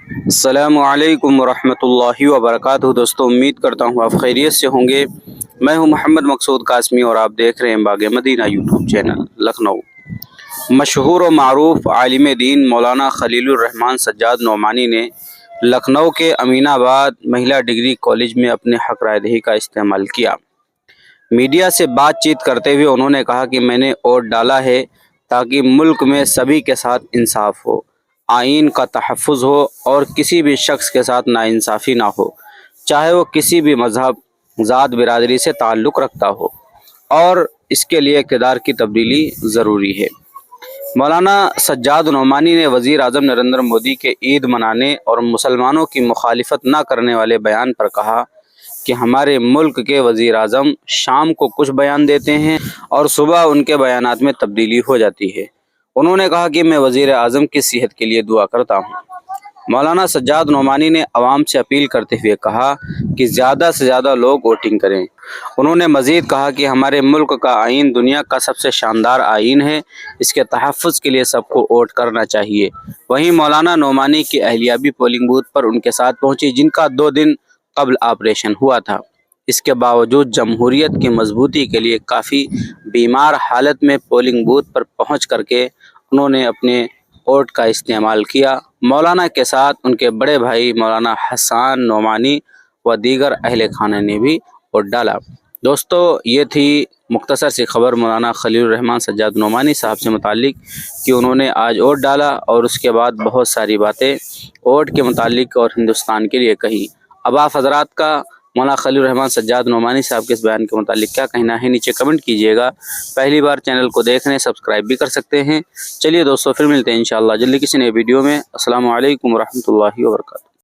السلام علیکم ورحمۃ اللہ وبرکاتہ۔ دوستوں، امید کرتا ہوں آپ خیریت سے ہوں گے۔ میں ہوں محمد مقصود قاسمی اور آپ دیکھ رہے ہیں باغ مدینہ یوٹیوب چینل لکھنؤ۔ مشہور و معروف عالم دین مولانا خلیل الرحمان سجاد نعمانی نے لکھنؤ کے امین آباد مہیلا ڈگری کالج میں اپنے حق رائے دہی کا استعمال کیا۔ میڈیا سے بات چیت کرتے ہوئے انہوں نے کہا کہ میں نے ووٹ ڈالا ہے تاکہ ملک میں سبھی کے ساتھ انصاف ہو، آئین کا تحفظ ہو اور کسی بھی شخص کے ساتھ ناانصافی نہ ہو، چاہے وہ کسی بھی مذہب، ذات، برادری سے تعلق رکھتا ہو، اور اس کے لیے اقتدار کی تبدیلی ضروری ہے۔ مولانا سجاد نعمانی نے وزیر اعظم نریندر مودی کے عید منانے اور مسلمانوں کی مخالفت نہ کرنے والے بیان پر کہا کہ ہمارے ملک کے وزیر اعظم شام کو کچھ بیان دیتے ہیں اور صبح ان کے بیانات میں تبدیلی ہو جاتی ہے۔ انہوں نے کہا کہ میں وزیر اعظم کی صحت کے لیے دعا کرتا ہوں۔ مولانا سجاد نعمانی نے عوام سے اپیل کرتے ہوئے کہا کہ زیادہ سے زیادہ لوگ ووٹنگ کریں۔ انہوں نے مزید کہا کہ ہمارے ملک کا آئین دنیا کا سب سے شاندار آئین ہے، اس کے تحفظ کے لیے سب کو ووٹ کرنا چاہیے۔ وہیں مولانا نعمانی کی اہلیہ بھی پولنگ بوتھ پر ان کے ساتھ پہنچی، جن کا 2 دن قبل آپریشن ہوا تھا۔ اس کے باوجود جمہوریت کی مضبوطی کے لیے کافی بیمار حالت میں پولنگ بوتھ پر پہنچ کر کے انہوں نے اپنے ووٹ کا استعمال کیا۔ مولانا کے ساتھ ان کے بڑے بھائی مولانا حسان نعمانی و دیگر اہل خانہ نے بھی ووٹ ڈالا۔ دوستو، یہ تھی مختصر سی خبر مولانا خلیل الرحمان سجاد نعمانی صاحب سے متعلق کہ انہوں نے آج ووٹ ڈالا اور اس کے بعد بہت ساری باتیں ووٹ کے متعلق اور ہندوستان کے لیے کہی۔ اب آپ حضرات کا مولانا خلیل الرحمان سجاد نعمانی صاحب کے اس بیان کے متعلق کیا کہنا ہے، نیچے کمنٹ کیجیے گا۔ پہلی بار چینل کو دیکھ رہے ہیں سبسکرائب بھی کر سکتے ہیں۔ چلیے دوستو، پھر ملتے ہیں انشاءاللہ جلدی کسی نئے ویڈیو میں۔ السلام علیکم ورحمۃ اللہ وبرکاتہ۔